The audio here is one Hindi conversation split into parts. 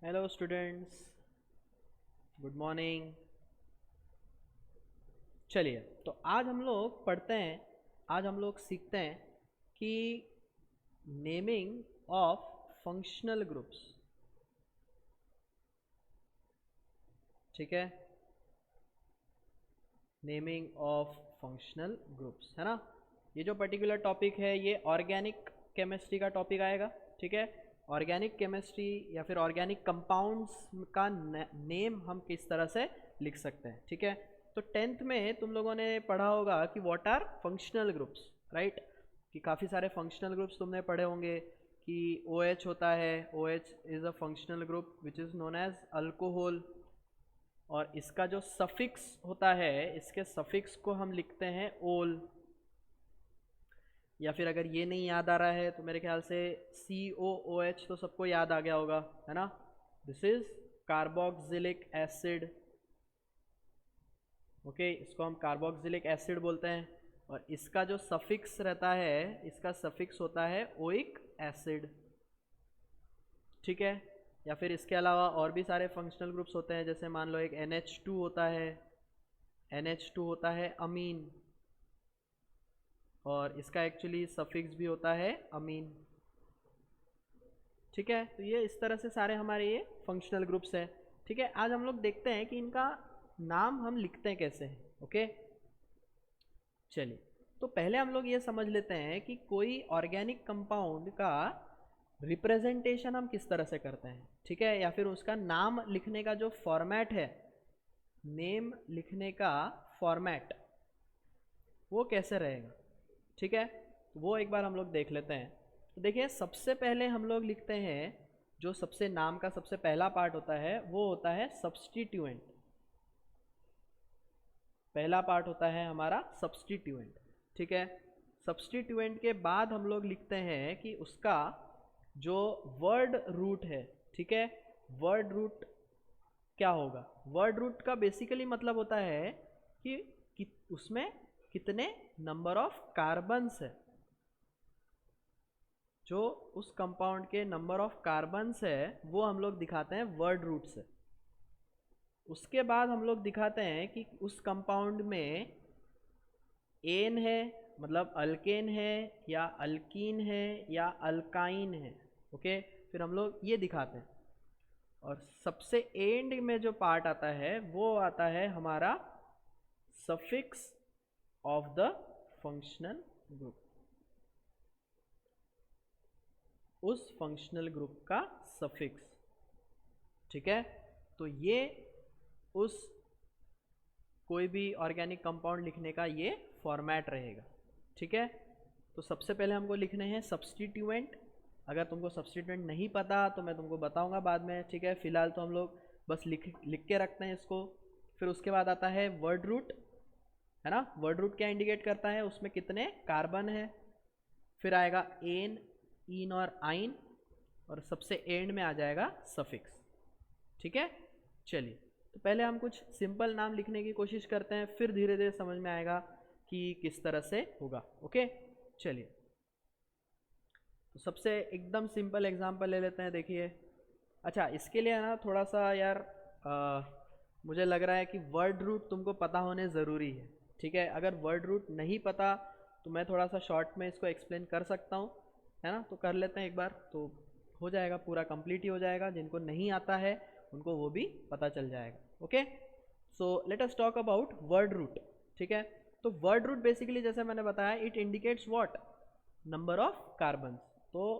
Hello students, good morning. चलिए, तो आज हम लोग पढ़ते हैं, आज हम लोग सीखते हैं कि नेमिंग ऑफ फंक्शनल ग्रुप्स। ठीक है, नेमिंग ऑफ फंक्शनल ग्रुप्स है ना। ये जो पर्टिकुलर टॉपिक है ये ऑर्गेनिक केमिस्ट्री का टॉपिक आएगा। ठीक है, ऑर्गेनिक केमिस्ट्री या फिर ऑर्गेनिक कंपाउंड्स का नेम हम किस तरह से लिख सकते हैं। ठीक है, तो टेंथ में तुम लोगों ने पढ़ा होगा कि what are functional groups, right. कि काफ़ी सारे फंक्शनल ग्रुप्स तुमने पढ़े होंगे कि OH होता है, OH is a functional group which is known as alcohol. और इसका जो सफिक्स होता है, इसके सफिक्स को हम लिखते हैं ओल। या फिर अगर ये नहीं याद आ रहा है तो मेरे ख्याल से COOH तो सबको याद आ गया होगा, है ना। This is carboxylic acid. Okay, इसको हम कार्बोक्सिलिक एसिड बोलते हैं। और इसका जो सफिक्स रहता है, इसका सफिक्स होता है ओइक एसिड। ठीक है, या फिर इसके अलावा और भी सारे फंक्शनल ग्रुप्स होते हैं, जैसे मान लो एक NH2 होता है, NH2 होता है अमीन, और इसका एक्चुअली सफिक्स भी होता है अमीन। ठीक है, तो ये इस तरह से सारे हमारे ये फंक्शनल ग्रुप्स हैं। ठीक है, आज हम लोग देखते हैं कि इनका नाम हम लिखते हैं कैसे हैं। ओके, चलिए, तो पहले हम लोग ये समझ लेते हैं कि कोई ऑर्गेनिक कंपाउंड का रिप्रेजेंटेशन हम किस तरह से करते हैं। ठीक है, या फिर उसका नाम लिखने का जो फॉर्मेट है, नेम लिखने का फॉर्मेट वो कैसे रहेगा। ठीक है, तो वो एक बार हम लोग देख लेते हैं। तो देखिए, सबसे पहले हम लोग लिखते हैं, जो सबसे नाम का सबसे पहला पार्ट होता है वो होता है सब्स्टिट्यूएंट। पहला पार्ट होता है हमारा सब्स्टिट्यूएंट। ठीक है, सब्स्टिट्यूएंट के बाद हम लोग लिखते हैं कि उसका जो वर्ड रूट है। ठीक है, वर्ड रूट क्या होगा। वर्ड रूट का बेसिकली मतलब होता है कि उसमें कितने नंबर ऑफ कार्बन्स है। जो उस कंपाउंड के नंबर ऑफ कार्बन्स है वो हम लोग दिखाते हैं वर्ड रूट से। उसके बाद हम लोग दिखाते हैं कि उस कंपाउंड में एन है, मतलब अल्केन है या अल्कीन है या अल्काइन है। ओके, फिर हम लोग ये दिखाते हैं। और सबसे एंड में जो पार्ट आता है वो आता है हमारा suffix of the functional group. उस फंक्शनल ग्रुप का सफिक्स। ठीक है, तो ये उस कोई भी ऑर्गेनिक कंपाउंड लिखने का ये फॉर्मेट रहेगा। ठीक है, तो सबसे पहले हमको लिखने हैं सब्स्टिट्यूएंट। अगर तुमको सब्स्टिट्यूएंट नहीं पता तो मैं तुमको बताऊंगा बाद में। ठीक है, फिलहाल तो हम लोग बस लिख लिख के रखते हैं इसको। फिर उसके बाद आता है वर्ड रूट, है ना। वर्ड रूट क्या इंडिकेट करता है, उसमें कितने कार्बन है। फिर आएगा एन, इन और आइन, और सबसे एंड में आ जाएगा सफिक्स। ठीक है, चलिए, तो पहले हम कुछ सिंपल नाम लिखने की कोशिश करते हैं, फिर धीरे धीरे समझ में आएगा कि किस तरह से होगा। ओके, चलिए, तो सबसे एकदम सिंपल एग्जांपल ले लेते हैं। देखिए, अच्छा, इसके लिए ना थोड़ा सा यार मुझे लग रहा है कि वर्ड रूट तुमको पता होने ज़रूरी है। ठीक है, अगर वर्ड रूट नहीं पता तो मैं थोड़ा सा शॉर्ट में इसको एक्सप्लेन कर सकता हूँ, है ना। तो कर लेते हैं एक बार, तो हो जाएगा, पूरा कंप्लीट ही हो जाएगा। जिनको नहीं आता है उनको वो भी पता चल जाएगा। Okay, so let us talk about word root. ठीक है, तो वर्ड रूट बेसिकली जैसे मैंने बताया, it indicates what, number of carbon. तो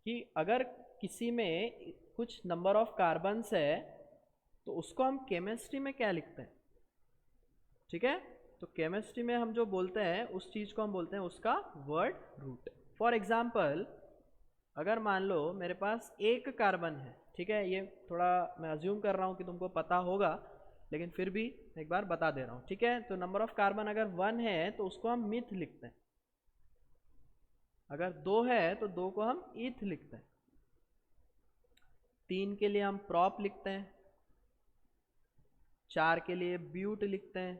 कि अगर किसी में कुछ नंबर ऑफ कार्बन्स है तो उसको हम केमिस्ट्री में क्या लिखते हैं। ठीक है, तो केमिस्ट्री में हम जो बोलते हैं उस चीज़ को हम बोलते हैं उसका वर्ड रूट। फॉर एग्जाम्पल, अगर मान लो मेरे पास एक कार्बन है, ठीक है, ये थोड़ा मैं अज्यूम कर रहा हूँ कि तुमको पता होगा, लेकिन फिर भी एक बार बता दे रहा हूँ। ठीक है, तो नंबर ऑफ कार्बन अगर 1 है तो उसको हम मिथ लिखते हैं। अगर 2 है तो 2 को हम ईथ लिखते हैं। 3 के लिए हम प्रॉप लिखते हैं। 4 के लिए ब्यूट लिखते हैं।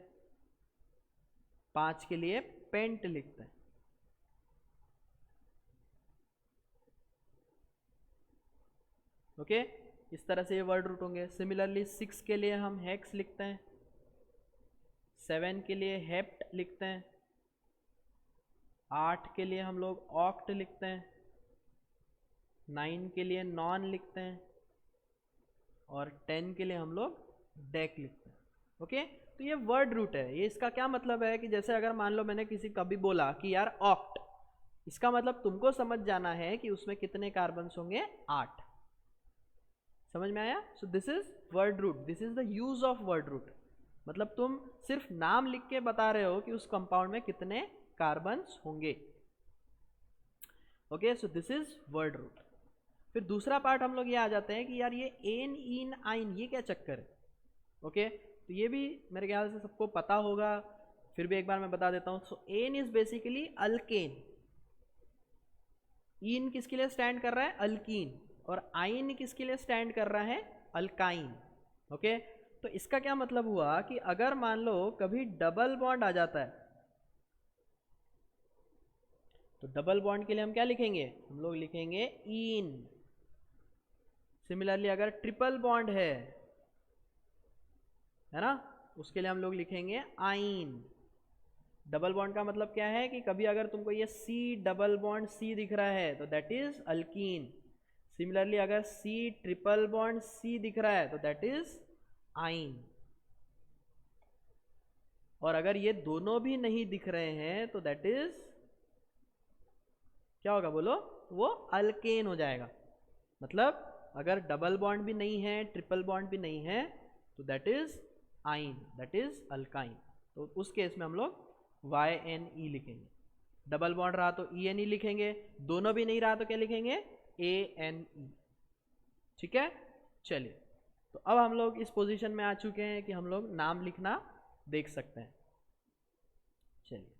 5 के लिए पेंट लिखते हैं। ओके, इस तरह से ये वर्ड रूट होंगे। सिमिलरली 6 के लिए हम हेक्स लिखते हैं, 7 के लिए हेप्ट लिखते हैं, 8 के लिए हम लोग ऑक्ट लिखते हैं, 9 के लिए नॉन लिखते हैं, और 10 के लिए हम लोग डेक लिखते हैं। ओके, तो ये वर्ड रूट है। ये इसका क्या मतलब है कि जैसे अगर मान लो मैंने किसी कभी बोला कि यार ऑक्ट, इसका मतलब तुमको समझ जाना है कि उसमें कितने कार्बन्स होंगे, 8। समझ में आया? So this is word root, this is the use of word root. मतलब तुम सिर्फ नाम लिख के बता रहे हो कि उस कंपाउंड में कितने कार्बन्स होंगे। Okay, so this is word root. फिर दूसरा पार्ट हम लोग ये आ जाते हैं कि यार ये एन इन आइन ये क्या चक्कर है। ओके, तो ये भी मेरे ख्याल से सबको पता होगा, फिर भी एक बार मैं बता देता हूँ। सो एन इज बेसिकली अल्केन। इन किसके लिए स्टैंड कर रहा है, अल्कीन, और आइन किसके लिए स्टैंड कर रहा है, अल्काइन। ओके, तो इसका क्या मतलब हुआ कि अगर मान लो कभी डबल बॉन्ड आ जाता है, तो डबल बॉन्ड के लिए हम क्या लिखेंगे, हम लोग लिखेंगे इन। सिमिलरली अगर ट्रिपल बॉन्ड है ना, उसके लिए हम लोग लिखेंगे आइन। डबल बॉन्ड का मतलब क्या है कि कभी अगर तुमको ये सी डबल बॉन्ड सी दिख रहा है तो दैट इज अल्कीन। सिमिलरली अगर सी ट्रिपल बॉन्ड सी दिख रहा है तो दैट इज आइन। और अगर ये दोनों भी नहीं दिख रहे हैं तो दैट इज क्या होगा, बोलो, वो अल्केन हो जाएगा। मतलब अगर डबल बॉन्ड भी नहीं है, ट्रिपल बॉन्ड भी नहीं है, तो दैट इज आइन, दैट इज अल्काइन। तो उस केस में हम लोग YNE लिखेंगे। डबल बॉन्ड रहा तो ENE लिखेंगे, दोनों भी नहीं रहा तो क्या लिखेंगे, ANE। ठीक है, चलिए, तो अब हम लोग इस पोजीशन में आ चुके हैं कि हम लोग नाम लिखना देख सकते हैं। चलिए,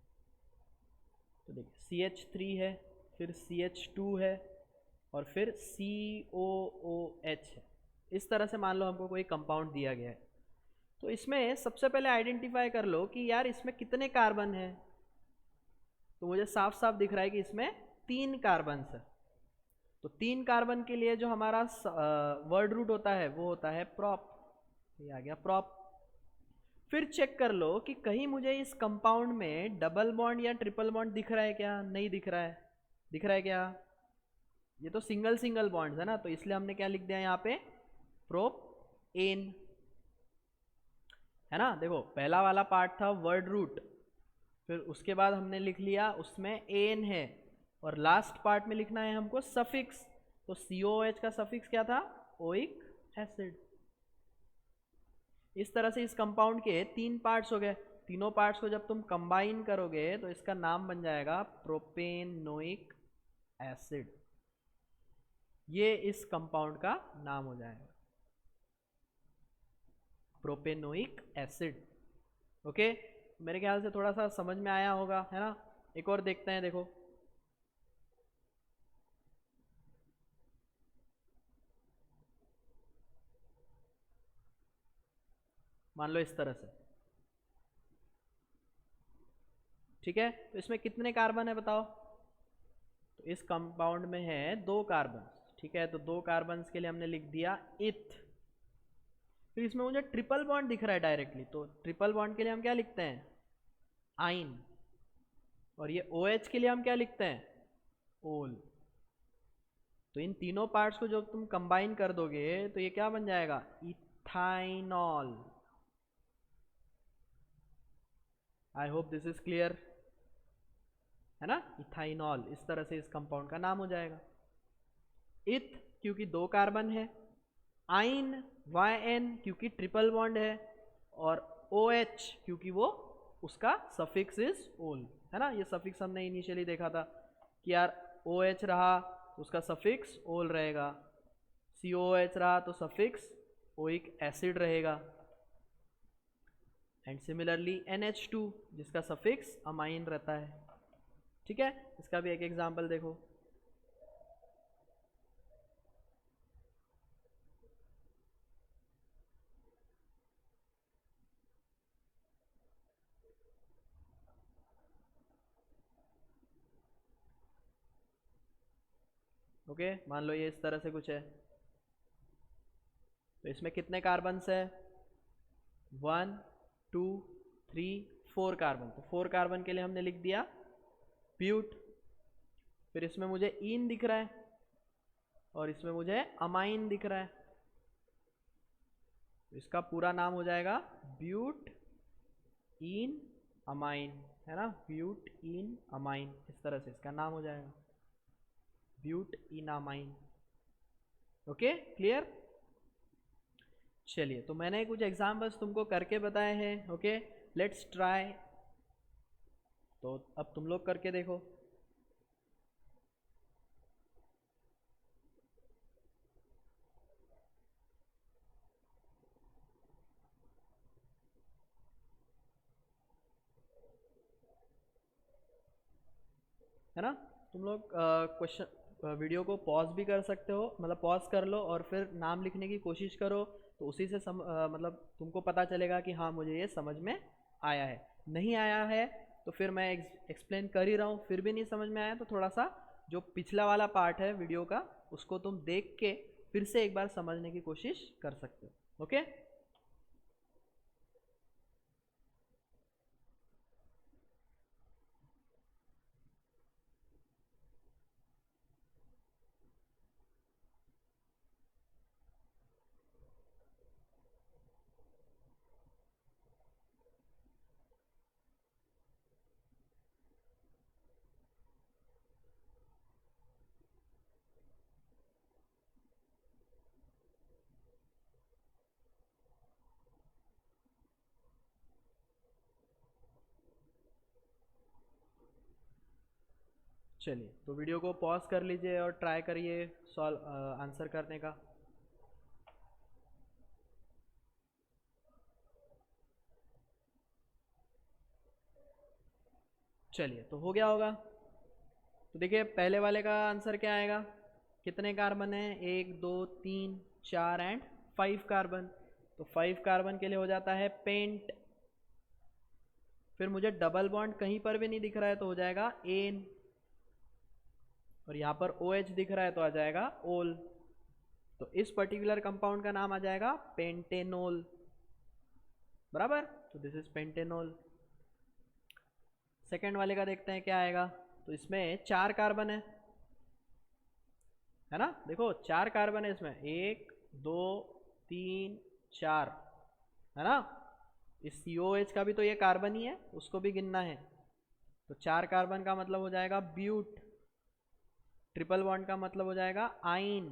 तो देखिए CH3 है, फिर CH2 है, और फिर COOH है। इस तरह से मान लो हमको कोई कंपाउंड दिया गया है, तो इसमें सबसे पहले आइडेंटिफाई कर लो कि यार इसमें कितने कार्बन है। तो मुझे साफ साफ दिख रहा है कि इसमें 3 कार्बन है। तो 3 कार्बन के लिए जो हमारा वर्ड रूट होता है वो होता है प्रॉप। ये आ गया प्रॉप। फिर चेक कर लो कि कहीं मुझे इस कंपाउंड में डबल बॉन्ड या ट्रिपल बॉन्ड दिख रहा है क्या, नहीं दिख रहा है। दिख रहा है क्या, ये तो सिंगल सिंगल बॉन्ड्स है ना, तो इसलिए हमने क्या लिख दिया यहाँ पे, प्रोप एन, है ना। देखो पहला वाला पार्ट था वर्ड रूट, फिर उसके बाद हमने लिख लिया उसमें एन है, और लास्ट पार्ट में लिखना है हमको सफिक्स। तो COOH का सफिक्स क्या था, ओइक एसिड। इस तरह से इस कंपाउंड के 3 पार्ट्स हो गए। तीनों पार्ट्स को जब तुम कंबाइन करोगे तो इसका नाम बन जाएगा प्रोपेनोइक एसिड। ये इस कंपाउंड का नाम हो जाएगा, प्रोपेनोइक एसिड। ओके, मेरे ख्याल से थोड़ा सा समझ में आया होगा, है ना। एक और देखते हैं, देखो मान लो इस तरह से, ठीक है। तो इसमें कितने कार्बन है बताओ। तो इस कंपाउंड में है 2 कार्बन, ठीक है। तो 2 कार्बन के लिए हमने लिख दिया इथ। फिर इसमें मुझे ट्रिपल बॉन्ड दिख रहा है डायरेक्टली, तो ट्रिपल बॉन्ड के लिए हम क्या लिखते हैं, आइन। और ये OH के लिए हम क्या लिखते हैं, ओल। तो इन तीनों पार्ट्स को जब तुम कंबाइन कर दोगे तो ये क्या बन जाएगा, ethanol. I hope this is clear, है ना। इथाइनॉल, इस तरह से इस कंपाउंड का नाम हो जाएगा। इथ क्योंकि 2 कार्बन है, आइन YN क्योंकि ट्रिपल बॉन्ड है, और OH क्योंकि वो उसका सफिक्स इज ओल, है ना। ये सफिक्स हमने इनिशियली देखा था कि यार OH रहा तो उसका सफिक्स ओल रहेगा, COOH रहा तो सफिक्स ओइक एसिड रहेगा, एंड सिमिलरली NH2 जिसका सफिक्स अमाइन रहता है। ठीक है, इसका भी एक एग्जांपल देखो। ओके, मान लो ये इस तरह से कुछ है, तो इसमें कितने कार्बन्स है? 1 2 3 4 कार्बन। तो 4 कार्बन के लिए हमने लिख दिया ब्यूट। फिर इसमें मुझे इन दिख रहा है और इसमें मुझे अमाइन दिख रहा है। इसका पूरा नाम हो जाएगा ब्यूट इन अमाइन, है ना, ब्यूट इन अमाइन, इस तरह से इसका नाम हो जाएगा butanamine. Okay, clear? चलिए, तो मैंने कुछ एग्जाम्पल्स तुमको करके बताए हैं। Okay, let's try. तो अब तुम लोग करके देखो। है ना, तुम लोग क्वेश्चन वीडियो को पॉज भी कर सकते हो, मतलब पॉज कर लो और फिर नाम लिखने की कोशिश करो, तो उसी से मतलब तुमको पता चलेगा कि हाँ मुझे ये समझ में आया है। नहीं आया है तो फिर मैं एक्सप्लेन कर ही रहा हूँ, फिर भी नहीं समझ में आया तो थोड़ा सा जो पिछला वाला पार्ट है वीडियो का उसको तुम देख के फिर से एक बार समझने की कोशिश कर सकते हो। ओके, चलिए तो वीडियो को पॉज कर लीजिए और ट्राई करिए सॉल्व आंसर करने का। चलिए, तो हो गया होगा। तो देखिए पहले वाले का आंसर क्या आएगा? कितने कार्बन है? 1 2 3 4 एंड 5 कार्बन। तो 5 कार्बन के लिए हो जाता है पेंट। फिर मुझे डबल बॉन्ड कहीं पर भी नहीं दिख रहा है तो हो जाएगा एन, और यहाँ पर OH दिख रहा है तो आ जाएगा ओल। तो इस पर्टिकुलर कंपाउंड का नाम आ जाएगा पेंटेनोल, बराबर। तो दिस इज पेंटेनोल। सेकेंड वाले का देखते हैं क्या आएगा। तो इसमें 4 कार्बन है ना, देखो 4 कार्बन है इसमें, 1 2 3 4, है ना। इस COH का भी तो ये कार्बन ही है, उसको भी गिनना है। तो 4 कार्बन का मतलब हो जाएगा ब्यूट, ट्रिपल बॉन्ड का मतलब हो जाएगा आइन,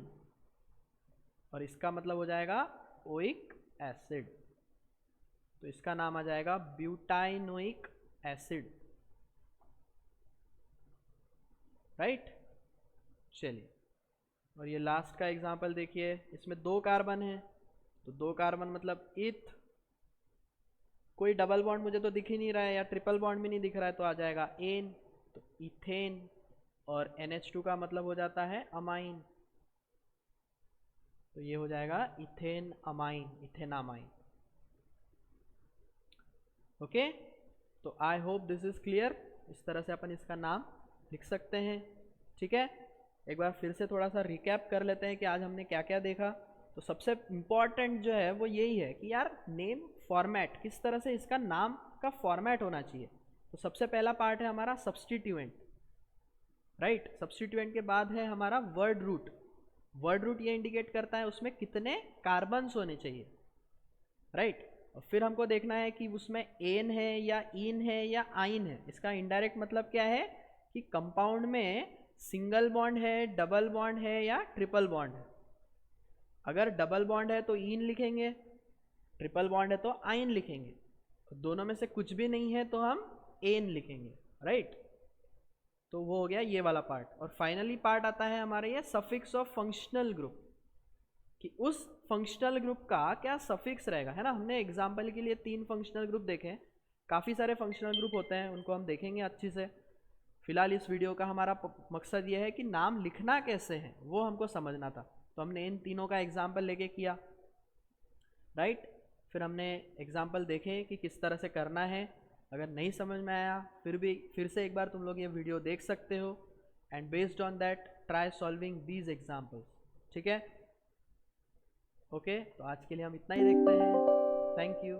और इसका मतलब हो जाएगा ओइक एसिड। तो इसका नाम आ जाएगा ब्यूटाइनोइक एसिड, राइट। चलिए, और ये लास्ट का एग्जांपल देखिए, इसमें 2 कार्बन है। तो 2 कार्बन मतलब इथ, कोई डबल बॉन्ड मुझे तो दिख ही नहीं रहा है या ट्रिपल बॉन्ड भी नहीं दिख रहा है तो आ जाएगा एन, तो इथेन। और NH2 का मतलब हो जाता है अमाइन, तो ये हो जाएगा इथेन अमाइन, इथेनामाइन। ओके, तो आई होप दिस इज क्लियर। इस तरह से अपन इसका नाम लिख सकते हैं, ठीक है। एक बार फिर से थोड़ा सा रिकैप कर लेते हैं कि आज हमने क्या क्या देखा। तो सबसे इम्पॉर्टेंट जो है वो यही है कि यार नेम फॉर्मेट, किस तरह से इसका नाम का फॉर्मेट होना चाहिए। तो सबसे पहला पार्ट है हमारा सब्सटीट्यूएंट, राइट। सब्सटीट्यूएंट के बाद है हमारा वर्ड रूट। वर्ड रूट ये इंडिकेट करता है उसमें कितने कार्बन्स होने चाहिए, राइट। और फिर हमको देखना है कि उसमें एन है या इन है या आइन है। इसका इनडायरेक्ट मतलब क्या है कि कंपाउंड में सिंगल बॉन्ड है, डबल बॉन्ड है या ट्रिपल बॉन्ड है। अगर डबल बॉन्ड है तो इन लिखेंगे, ट्रिपल बॉन्ड है तो आइन लिखेंगे, दोनों में से कुछ भी नहीं है तो हम एन लिखेंगे, राइट। तो वो हो गया ये वाला पार्ट। और फाइनली पार्ट आता है हमारे ये सफिक्स ऑफ फंक्शनल ग्रुप, कि उस फंक्शनल ग्रुप का क्या सफिक्स रहेगा, है ना। हमने एग्जाम्पल के लिए 3 फंक्शनल ग्रुप देखे, काफ़ी सारे फंक्शनल ग्रुप होते हैं, उनको हम देखेंगे अच्छी से। फिलहाल इस वीडियो का हमारा मकसद ये है कि नाम लिखना कैसे है वो हमको समझना था। तो हमने इन तीनों का एग्जाम्पल लेके किया, राइट। फिर हमने एग्जाम्पल देखे कि किस तरह से करना है। अगर नहीं समझ में आया फिर से एक बार तुम लोग ये वीडियो देख सकते हो, and based on that try solving these examples, ठीक है। ओके, तो आज के लिए हम इतना ही देखते हैं। Thank you.